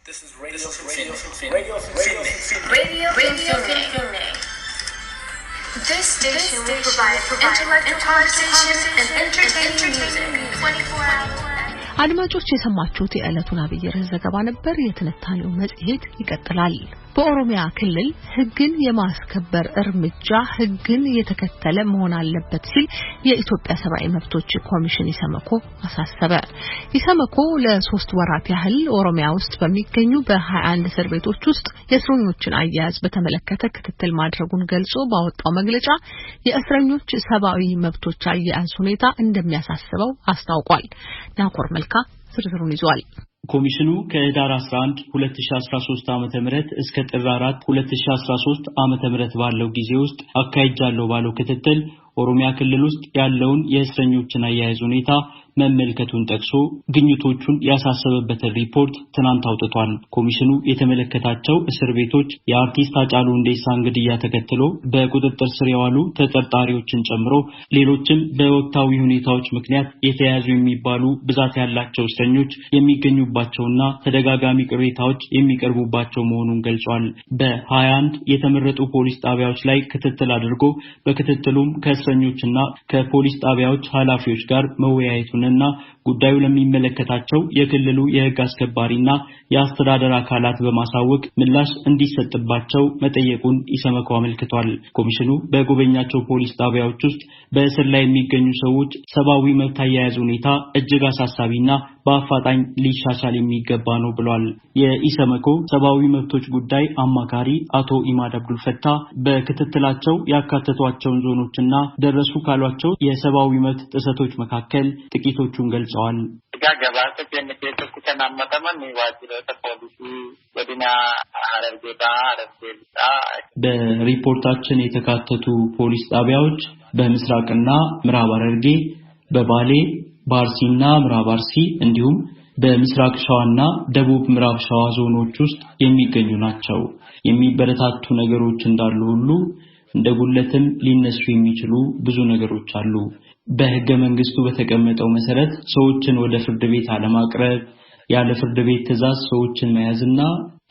This is Radio Filme. This station will provide intellectual conversation and entertaining music 24 hours. አድማጮች የሰማችሁት የዕለቱን አብይ ርዕስ ዘገባ ነበር። የትንታኔው መጽሔት ይቀጥላል። በኦሮሚያ ክልል ሕግን የማስከበር እርምጃ ሕግን የተከተለ መሆን አለበት ሲል የኢትዮጵያ ሰብአዊ መብቶች ኮሚሽን ኢሰመኮ አሳሰበ። ኢሰመኮ ለ3 ወራት ያህል ኦሮሚያ ውስጥ በሚገኙ በ21 እስር ቤቶች ውስጥ የእስረኞችን አያያዝ በተመለከተ ክትትል ማድረጉን ገልጾ ባወጣው መግለጫ የእስረኞች ሰብአዊ መብቶች አያያዝ ሁኔታ እንደሚያሳስበው አስታውቋል። ናኮር መልካ ዝርዝሩን ይዟል። ኮሚሽኑ ከህዳር 11 2013 ዓመተ ምህረት እስከ ጥር 4 2013 ዓመተ ምህረት ባለው ጊዜ ውስጥ አካይጃለሁ ባለው ክትትል ኦሮሚያ ክልል ውስጥ ያለውን የእስረኞችን አያያዝ ሁኔታ መመልከቱን ጠቅሶ ግኝቶቹን ያሳሰበበትን ሪፖርት ትናንት አውጥቷል። ኮሚሽኑ የተመለከታቸው እስር ቤቶች የአርቲስት ሃጫሉ ሁንዴሳን ግድያ ተከትሎ በቁጥጥር ስር የዋሉ ተጠርጣሪዎችን ጨምሮ ሌሎችም በወቅታዊ ሁኔታዎች ምክንያት የተያዙ የሚባሉ ብዛት ያላቸው እስረኞች የሚገኙባቸውና ተደጋጋሚ ቅሬታዎች የሚቀርቡባቸው መሆኑን ገልጿል። በ21 የተመረጡ ፖሊስ ጣቢያዎች ላይ ክትትል አድርጎ በክትትሉም ከእስረኞችና ከፖሊስ ጣቢያዎች ኃላፊዎች ጋር መወያየቱንና ጉዳዩ ለሚመለከታቸው የክልሉ የህግ አስከባሪና የአስተዳደር አካላት በማሳወቅ ምላሽ እንዲሰጥባቸው መጠየቁን ኢሰመኮ አመልክቷል። ኮሚሽኑ በጎበኛቸው ፖሊስ ጣቢያዎች ውስጥ በእስር ላይ የሚገኙ ሰዎች ሰብአዊ መብት አያያዝ ሁኔታ እጅግ አሳሳቢና በአፋጣኝ ሊሻሻል የሚገባ ነው ብሏል። የኢሰመኮ ሰብአዊ መብቶች ጉዳይ አማካሪ አቶ ኢማድ አብዱልፈታ በክትትላቸው ያካተቷቸውን ዞኖችና ደረሱ ካሏቸው የሰብአዊ መብት ጥሰቶች መካከል ጥቂቶቹን ገልጸዋል። በሪፖርታችን የተካተቱ ፖሊስ ጣቢያዎች በምስራቅና ምዕራብ ሐረርጌ፣ በባሌ፣ በአርሲና ምዕራብ አርሲ እንዲሁም በምስራቅ ሸዋና ደቡብ ምዕራብ ሸዋ ዞኖች ውስጥ የሚገኙ ናቸው። የሚበረታቱ ነገሮች እንዳሉ ሁሉ እንደ ጉለትም ሊነሱ የሚችሉ ብዙ ነገሮች አሉ። በህገ መንግስቱ በተቀመጠው መሰረት ሰዎችን ወደ ፍርድ ቤት አለማቅረብ፣ ያለ ፍርድ ቤት ትዕዛዝ ሰዎችን መያዝና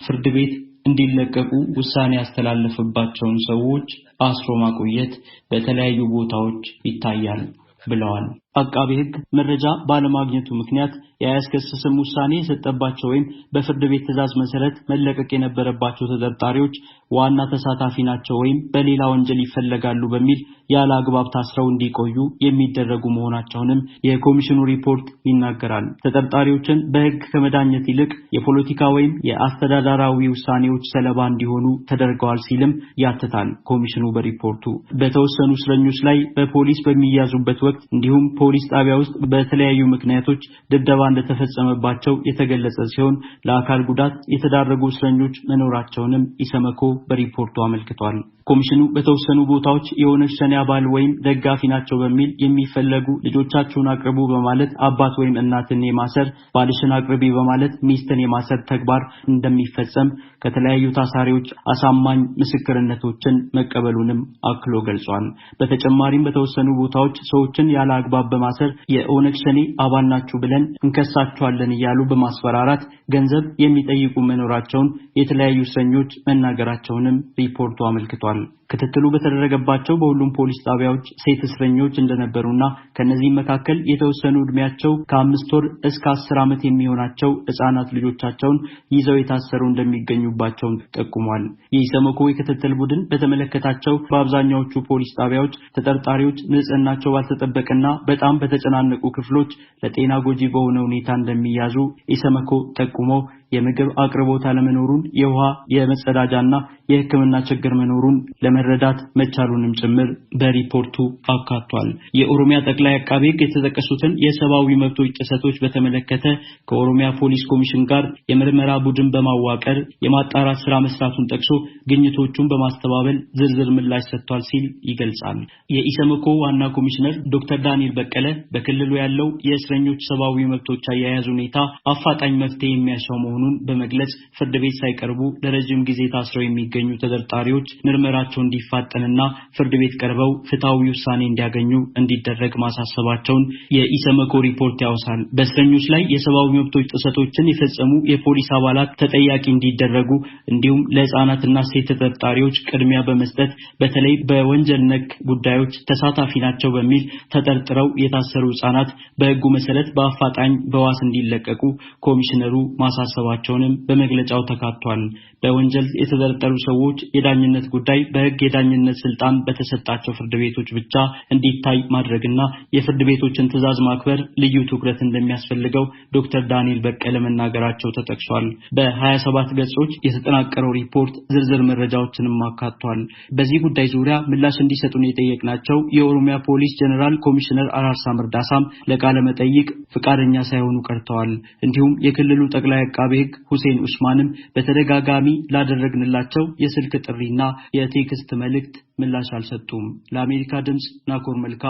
ፍርድ ቤት እንዲለቀቁ ውሳኔ ያስተላለፈባቸውን ሰዎች አስሮ ማቆየት በተለያዩ ቦታዎች ይታያል ብለዋል። አቃቤ ህግ መረጃ ባለማግኘቱ ምክንያት ያስከሰሰም ውሳኔ የሰጠባቸው ወይም በፍርድ ቤት ትዕዛዝ መሰረት መለቀቅ የነበረባቸው ተጠርጣሪዎች ዋና ተሳታፊ ናቸው ወይም በሌላ ወንጀል ይፈለጋሉ በሚል ያለ አግባብ ታስረው እንዲቆዩ የሚደረጉ መሆናቸውንም የኮሚሽኑ ሪፖርት ይናገራል። ተጠርጣሪዎችን በህግ ከመዳኘት ይልቅ የፖለቲካ ወይም የአስተዳደራዊ ውሳኔዎች ሰለባ እንዲሆኑ ተደርገዋል ሲልም ያትታል። ኮሚሽኑ በሪፖርቱ በተወሰኑ እስረኞች ላይ በፖሊስ በሚያዙበት ወቅት እንዲሁም ፖሊስ ጣቢያ ውስጥ በተለያዩ ምክንያቶች ድብደባ እንደተፈጸመባቸው የተገለጸ ሲሆን ለአካል ጉዳት የተዳረጉ እስረኞች መኖራቸውንም ኢሰመኮ በሪፖርቱ አመልክቷል። ኮሚሽኑ በተወሰኑ ቦታዎች የኦነግ ሸኔ አባል ወይም ደጋፊ ናቸው በሚል የሚፈለጉ ልጆቻቸውን አቅርቡ በማለት አባት ወይም እናትን የማሰር፣ ባልሽን አቅርቢ በማለት ሚስትን የማሰር ተግባር እንደሚፈጸም ከተለያዩ ታሳሪዎች አሳማኝ ምስክርነቶችን መቀበሉንም አክሎ ገልጿል። በተጨማሪም በተወሰኑ ቦታዎች ሰዎችን ያለ አግባብ በማሰር የኦነግ ሸኔ አባል ናችሁ ብለን እንከሳቸዋለን እያሉ በማስፈራራት ገንዘብ የሚጠይቁ መኖራቸውን የተለያዩ እስረኞች መናገራቸውንም ሪፖርቱ አመልክቷል። ክትትሉ በተደረገባቸው በሁሉም ፖሊስ ጣቢያዎች ሴት እስረኞች እንደነበሩና ከነዚህ መካከል የተወሰኑ እድሜያቸው ከ5 ወር እስከ 10 ዓመት የሚሆናቸው ህፃናት ልጆቻቸውን ይዘው የታሰሩ እንደሚገኙባቸው ጠቁሟል። የኢሰመኮ የክትትል ቡድን በተመለከታቸው በአብዛኛዎቹ ፖሊስ ጣቢያዎች ተጠርጣሪዎች ንጽህናቸው ባልተጠበቀና በጣም በተጨናነቁ ክፍሎች ለጤና ጎጂ በሆነ ሁኔታ እንደሚያዙ ኢሰመኮ ጠቁሞ የምግብ አቅርቦት አለመኖሩን፣ የውሃ የመጸዳጃና የሕክምና ችግር መኖሩን ለመረዳት መቻሉንም ጭምር በሪፖርቱ አካቷል። የኦሮሚያ ጠቅላይ አቃቤ ሕግ የተጠቀሱትን የሰብአዊ መብቶች ጥሰቶች በተመለከተ ከኦሮሚያ ፖሊስ ኮሚሽን ጋር የምርመራ ቡድን በማዋቀር የማጣራት ስራ መስራቱን ጠቅሶ ግኝቶቹን በማስተባበል ዝርዝር ምላሽ ሰጥቷል ሲል ይገልጻል። የኢሰመኮ ዋና ኮሚሽነር ዶክተር ዳንኤል በቀለ በክልሉ ያለው የእስረኞች ሰብአዊ መብቶች አያያዝ ሁኔታ አፋጣኝ መፍትሄ የሚያሻው መሆኑን መሆኑን በመግለጽ ፍርድ ቤት ሳይቀርቡ ለረጅም ጊዜ ታስረው የሚገኙ ተጠርጣሪዎች ምርመራቸው እንዲፋጠንና ፍርድ ቤት ቀርበው ፍትሃዊ ውሳኔ እንዲያገኙ እንዲደረግ ማሳሰባቸውን የኢሰመኮ ሪፖርት ያወሳል። በእስረኞች ላይ የሰብአዊ መብቶች ጥሰቶችን የፈጸሙ የፖሊስ አባላት ተጠያቂ እንዲደረጉ እንዲሁም ለሕፃናትና ሴት ተጠርጣሪዎች ቅድሚያ በመስጠት በተለይ በወንጀል ነክ ጉዳዮች ተሳታፊ ናቸው በሚል ተጠርጥረው የታሰሩ ሕፃናት በሕጉ መሰረት በአፋጣኝ በዋስ እንዲለቀቁ ኮሚሽነሩ ማሳሰባቸውንም በመግለጫው ተካቷል። በወንጀል የተጠረጠሩ ሰዎች የዳኝነት ጉዳይ በሕግ የዳኝነት ስልጣን በተሰጣቸው ፍርድ ቤቶች ብቻ እንዲታይ ማድረግና የፍርድ ቤቶችን ትዕዛዝ ማክበር ልዩ ትኩረት እንደሚያስፈልገው ዶክተር ዳንኤል በቀለ መናገራቸው ተጠቅሷል። በ27 ገጾች የተጠናቀረው ሪፖርት ዝርዝር መረጃዎችንም አካቷል። በዚህ ጉዳይ ዙሪያ ምላሽ እንዲሰጡን የጠየቅናቸው የኦሮሚያ ፖሊስ ጀነራል ኮሚሽነር አራርሳ መርዳሳም ለቃለ መጠይቅ ፍቃደኛ ሳይሆኑ ቀርተዋል። እንዲሁም የክልሉ ጠቅላይ አቃቤ ሕግ ሁሴን ኡስማንም በተደጋጋሚ ላደረግንላቸው የስልክ ጥሪና የቴክስት መልእክት ምላሽ አልሰጡም። ለአሜሪካ ድምጽ ናኮር መልካ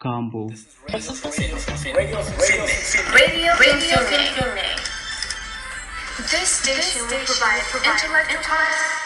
ካምቦ Radio Finne. This station will provide intellectual